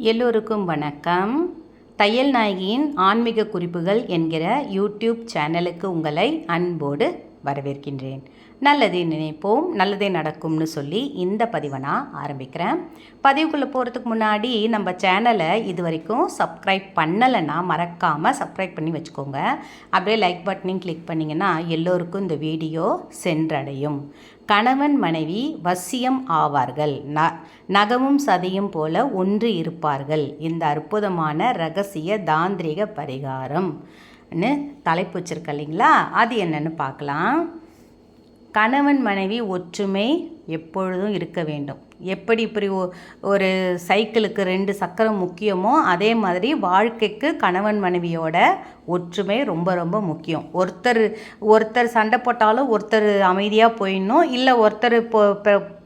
எல்லோருக்கும் வணக்கம். தையல் நாயகியின் ஆன்மீக குறிப்புகள் என்கிற யூடியூப் சேனலுக்கு உங்களை அன்போடு வரவேற்கின்றேன். நல்லதே நினைப்போம், நல்லதே நடக்கும்னு சொல்லி இந்த பதிவை நான் ஆரம்பிக்கிறேன். பதிவுக்குள்ளே போகிறதுக்கு முன்னாடி நம்ம சேனலை இது வரைக்கும் சப்ஸ்கிரைப் பண்ணலைன்னா மறக்காமல் சப்ஸ்கிரைப் பண்ணி வச்சுக்கோங்க. அப்படியே லைக் பட்டனையும் கிளிக் பண்ணிங்கன்னா எல்லோருக்கும் இந்த வீடியோ சென்றடையும். கணவன் மனைவி வசியம் ஆவார்கள், நகமும் சதையும் போல ஒன்று இருப்பார்கள். இந்த அற்புதமான ரகசிய தாந்திரிக பரிகாரம்னு தலைப்பு வச்சுருக்க இல்லைங்களா, அது என்னன்னு பார்க்கலாம். கணவன் மனைவி ஒற்றுமை எப்பொழுதும் இருக்க வேண்டும். எப்படி இப்படி ஒரு சைக்கிளுக்கு 2 சக்கரம் முக்கியமோ அதே மாதிரி வாழ்க்கைக்கு கணவன் மனைவியோட ஒற்றுமை ரொம்ப ரொம்ப முக்கியம். ஒருத்தர் சண்டை போட்டாலும் ஒருத்தர் அமைதியாக போயிடணும், இல்லை ஒருத்தர்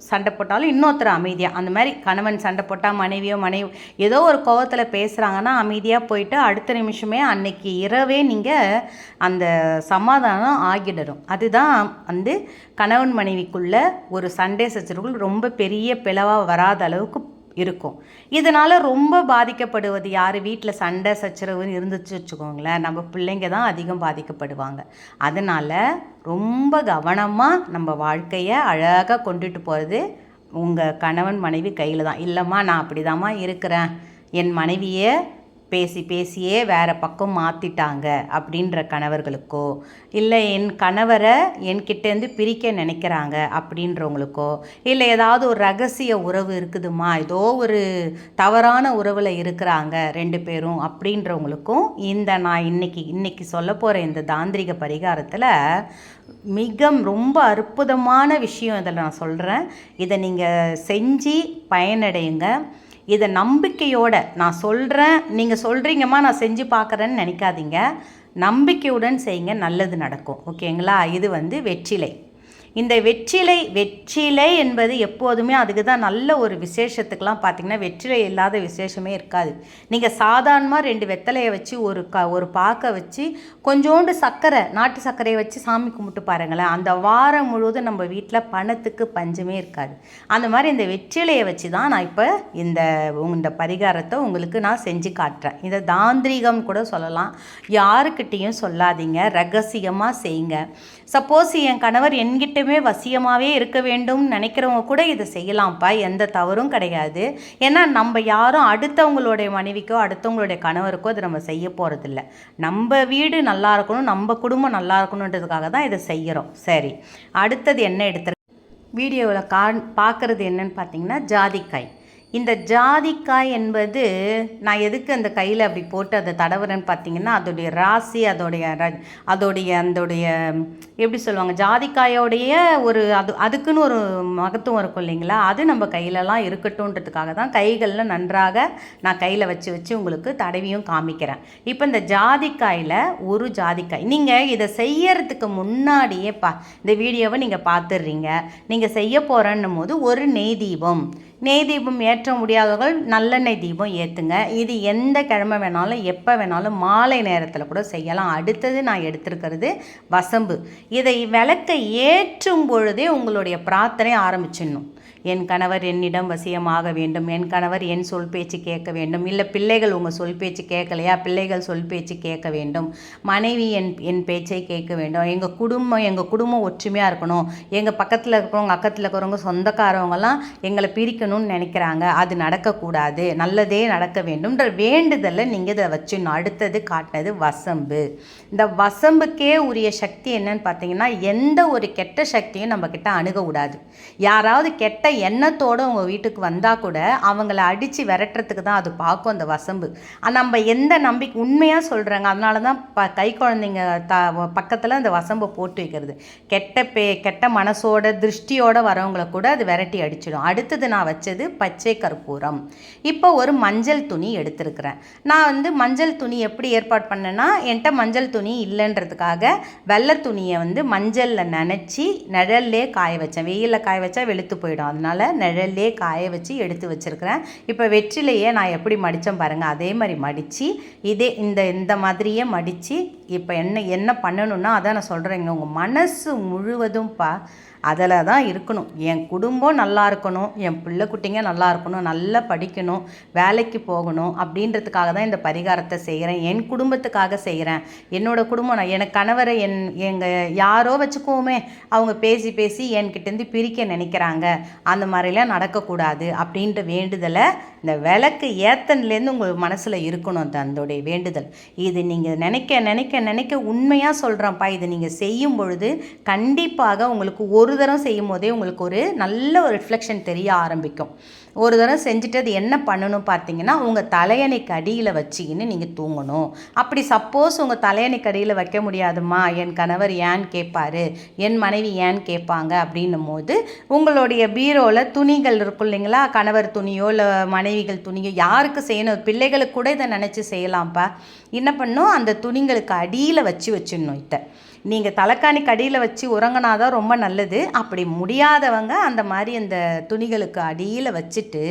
சண்டை போட்டாலும் இன்னொருத்தர் அமைதியாக, அந்த மாதிரி கணவன் சண்டை போட்டால் மனைவி ஏதோ ஒரு கோவத்தில் பேசுகிறாங்கன்னா அமைதியாக போயிட்டு அடுத்த நிமிஷமே அன்னைக்கு இரவே நீங்கள் அந்த சமாதானம் ஆகிடணும். அதுதான் கணவன் மனைவிக்குள்ள ஒரு சண்டை சச்சரவுகள் ரொம்ப பெரிய பிளவாக வராத அளவுக்கு இருக்கும். இதனால் ரொம்ப பாதிக்கப்படுவது யார்? வீட்டில் சண்டை சச்சரவுன்னு இருந்துச்சு வச்சுக்கோங்களேன், நம்ம பிள்ளைங்க தான் அதிகம் பாதிக்கப்படுவாங்க. அதனால் ரொம்ப கவனமாக நம்ம வாழ்க்கையை அழகாக கொண்டுட்டு போகிறது உங்கள் கணவன் மனைவி கையில் தான். இல்லைம்மா நான் அப்படி தாம்மா இருக்கிறேன், என் மனைவியை பேசியே வேறு பக்கம் மாற்றிட்டாங்க அப்படின்ற கணவர்களுக்கோ, இல்லை என் கணவரை என்கிட்டேருந்து பிரிக்க நினைக்கிறாங்க அப்படின்றவங்களுக்கோ, இல்லை ஏதாவது ஒரு ரகசிய உறவு இருக்குதுமா, ஏதோ ஒரு தவறான உறவில் இருக்கிறாங்க 2 பேரும் அப்படின்றவங்களுக்கும் நான் இன்னைக்கு சொல்ல போகிற இந்த தாந்திரிக பரிகாரத்தில் ரொம்ப அற்புதமான விஷயம் இதில் நான் சொல்கிறேன். இதை நீங்கள் செஞ்சு பயனடையுங்க. இதை நம்பிக்கையோடு நான் சொல்கிறேன், நீங்கள் சொல்கிறீங்கம்மா நான் செஞ்சு பார்க்குறேன்னு நினைக்காதீங்க. நம்பிக்கையுடன் செய்யுங்க, நல்லது நடக்கும். ஓகேங்களா? இது வெற்றிலை. இந்த வெற்றிலை என்பது எப்போதுமே அதுக்கு தான் நல்ல ஒரு விசேஷத்துக்கெலாம் பார்த்திங்கன்னா வெற்றிலை இல்லாத விசேஷமே இருக்காது. நீங்கள் சாதாரணமாக 2 வெத்தலையை வச்சு ஒரு பாக்கை வச்சு கொஞ்சோண்டு சர்க்கரை, நாட்டு சர்க்கரையை வச்சு சாமி கும்பிட்டு பாருங்களேன், அந்த வாரம் முழுவதும் நம்ம வீட்டில் பணத்துக்கு பஞ்சமே இருக்காது. அந்த மாதிரி இந்த வெற்றிலையை வச்சு தான் நான் இப்போ இந்த பரிகாரத்தை உங்களுக்கு நான் செஞ்சு காட்டுறேன். இதை தாந்திரிகம் கூட சொல்லலாம். யாருக்கிட்டேயும் சொல்லாதீங்க, ரகசியமாக செய்யுங்க. சப்போஸ் என் கணவர் என்கிட்டமே வசியமாகவே இருக்க வேண்டும் நினைக்கிறவங்க கூட இதை செய்யலாம்ப்பா, எந்த தவறும் கிடையாது. ஏன்னா நம்ம யாரும் அடுத்தவங்களுடைய மனைவிக்கோ அடுத்தவங்களுடைய கணவருக்கோ இதை நம்ம செய்ய போகிறதில்ல. நம்ம வீடு நல்லா இருக்கணும், நம்ம குடும்பம் நல்லா இருக்கணுன்றதுக்காக தான் இதை செய்கிறோம். சரி, அடுத்தது என்ன வீடியோவில் பார்க்குறது என்னன்னு பார்த்தீங்கன்னா ஜாதிக்காய். இந்த ஜாதிக்காய் என்பது நான் எதுக்கு அந்த கையில் அப்படி போட்டு அதை தடவுறேன்னு பார்த்தீங்கன்னா, அதோடைய ராசி, அதோடைய எப்படி சொல்லுவாங்க, ஜாதிக்காயோடைய ஒரு அதுக்குன்னு ஒரு மகத்துவம் இருக்கும் இல்லைங்களா, அது நம்ம கையிலலாம் இருக்கட்டும்ன்றதுக்காக தான் கைகளில் நன்றாக நான் கையில் வச்சு உங்களுக்கு தடவியும் காமிக்கிறேன். இப்போ இந்த ஜாதிக்காயில் ஒரு ஜாதிக்காய் நீங்கள் இதை செய்யறதுக்கு முன்னாடியே இந்த வீடியோவை நீங்கள் பார்த்துடுறீங்க. நீங்கள் செய்ய போகிறன்னும் போது ஒரு நெய் தீபம் ஏற்ற முடியாதவர்கள் நல்லெண்ணெய் தீபம் ஏற்றுங்க. இது எந்த கிழமை வேணாலும் எப்போ வேணாலும் மாலை நேரத்தில் கூட செய்யலாம். அடுத்தது நான் எடுத்திருக்கிறது வசம்பு. இதை விளக்கை ஏற்றும் பொழுதே உங்களுடைய பிரார்த்தனை ஆரம்பிச்சிடணும். என் கணவர் என்னிடம் வசியமாக வேண்டும், என் கணவர் என் சொல் பேச்சு கேட்க வேண்டும், இல்லை பிள்ளைகள் உங்கள் சொல் பேச்சு கேட்கலையா, பிள்ளைகள் சொல் பேச்சு கேட்க வேண்டும், மனைவி என் பேச்சை கேட்க வேண்டும், எங்கள் குடும்பம் ஒற்றுமையாக இருக்கணும், எங்கள் பக்கத்தில் இருக்கிறவங்க அக்கத்தில் இருக்கிறவங்க சொந்தக்காரவங்கெல்லாம் எங்களை பிரிக்கணும்னு நினைக்கிறாங்க, அது நடக்கக்கூடாது, நல்லதே நடக்க வேண்டும்ன்ற வேண்டுதலை நீங்கள் இதை வச்சுடணும். அடுத்தது காட்டினது வசம்பு. இந்த வசம்புக்கே உரிய சக்தி என்னன்னு பார்த்தீங்கன்னா, எந்த ஒரு கெட்ட சக்தியும் நம்மக்கிட்ட அணுகக்கூடாது. யாராவது கெட்ட எண்ணத்தோடு உங்கள் வீட்டுக்கு வந்தால் கூட அவங்கள அடித்து விரட்டுறதுக்கு தான் அது பார்க்கும் அந்த வசம்பு. நம்ம எந்த நம்பிக்கை உண்மையாக சொல்கிறாங்க, அதனால தான் கை குழந்தைங்க பக்கத்தில் அந்த வசம்பை போட்டு வைக்கிறது. கெட்ட மனசோட திருஷ்டியோடு வரவங்களை கூட அது விரட்டி அடிச்சிடும். அடுத்தது நான் வச்சது பச்சை கற்பூரம். இப்போ ஒரு மஞ்சள் துணி எடுத்துருக்கிறேன். நான் மஞ்சள் துணி எப்படி ஏற்பாடு பண்ணேன்னா, என்கிட்ட மஞ்சள் துணி இல்லைன்றதுக்காக வெள்ளை துணியை மஞ்சளில் நனைச்சி நிழல்லே காய வச்சேன். வெயிலில் காய வச்சா வெளுத்து போயிடும், அதனால் நிழல்லே காய வச்சு எடுத்து வச்சுருக்கிறேன். இப்போ வெற்றிலையே நான் எப்படி மடித்தேன் பாருங்கள், அதே மாதிரி மடித்து இந்த மாதிரியே மடித்து இப்போ என்ன பண்ணணுன்னா அதான் நான் சொல்கிறேங்க, உங்கள் மனசு முழுவதும் அதில் தான் இருக்கணும். என் குடும்பம் நல்லா இருக்கணும், என் பிள்ளை குட்டிங்க நல்லா இருக்கணும், நல்லா படிக்கணும், வேலைக்கு போகணும் அப்படின்றதுக்காக தான் இந்த பரிகாரத்தை செய்கிறேன். என் குடும்பத்துக்காக செய்கிறேன். என்னோடய குடும்பம் எனக்கு கணவரை எங்கள் யாரோ வச்சுக்கோமே, அவங்க பேசி பேசி என்கிட்டேருந்து பிரிக்க நினைக்கிறாங்க, அந்த மாதிரிலாம் நடக்கக்கூடாது அப்படின்ற வேண்டுதலை இந்த விளக்கு ஏத்தன்லேருந்து உங்கள் மனசில் இருக்கணும். அதோடைய வேண்டுதல் இது நீங்கள் நினைக்க நினைக்க நினைக்க உண்மையாக சொல்கிறேன்ப்பா, இது நீங்கள் செய்யும் பொழுது கண்டிப்பாக உங்களுக்கு ஒரு தரம் செய்யும் போதே உங்களுக்கு ஒரு நல்ல ஒரு ரிஃப்ளெக்ஷன் தெரிய ஆரம்பிக்கும். ஒரு தடவை செஞ்சுட்டு அது என்ன பண்ணணும் பார்த்தீங்கன்னா, உங்கள் தலையணைக்கு அடியில் வச்சிக்கின்னு நீங்கள் தூங்கணும். அப்படி சப்போஸ் உங்கள் தலையணைக்கு அடியில் வைக்க முடியாதுமா, என் கணவர் ஏன் கேட்பார், என் மனைவி ஏன் கேட்பாங்க அப்படின்னும் போது உங்களுடைய பீரோவில் துணிகள் இருக்கும் இல்லைங்களா, கணவர் துணியோ இல்லை மனைவிகள் துணியோ, யாருக்கு செய்யணும், பிள்ளைகளுக்கு கூட இதை நினச்சி செய்யலாம்ப்பா. என்ன பண்ணும், அந்த துணிங்களுக்கு அடியில் வச்சிடணும். நீங்கள் தலைக்காணிக்கு அடியில் வச்சு உறங்கினாதான் ரொம்ப நல்லது. அப்படி முடியாதவங்க அந்த மாதிரி அந்த துணிகளுக்கு அடியில் வச்சுட்டு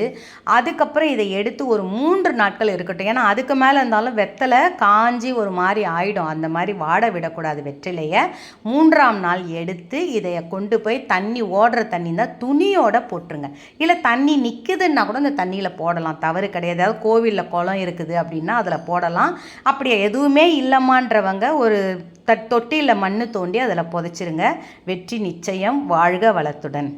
அதுக்கப்புறம் இதை எடுத்து ஒரு 3 நாட்கள் இருக்கட்டும். ஏன்னா அதுக்கு மேலே இருந்தாலும் வெத்தலை காஞ்சி ஒரு மாதிரி ஆகிடும். அந்த மாதிரி வாட விடக்கூடாது வெற்றிலையை. 3ஆம் நாள் எடுத்து இதை கொண்டு போய் தண்ணி ஓடுற தண்ணி தான் துணியோட போட்டுருங்க. இல்லை தண்ணி நிற்குதுன்னா கூட அந்த தண்ணியில் போடலாம், தவறு கிடையாது. அதாவது கோவிலில் குளம் இருக்குது அப்படின்னா அதில் போடலாம். அப்படி எதுவுமே இல்லைம்மான்றவங்க ஒரு தொட்டியில் மண் தோண்டி அதில் புதைச்சிருங்க. வெற்றி நிச்சயம். வாழ்க வளத்துடன்.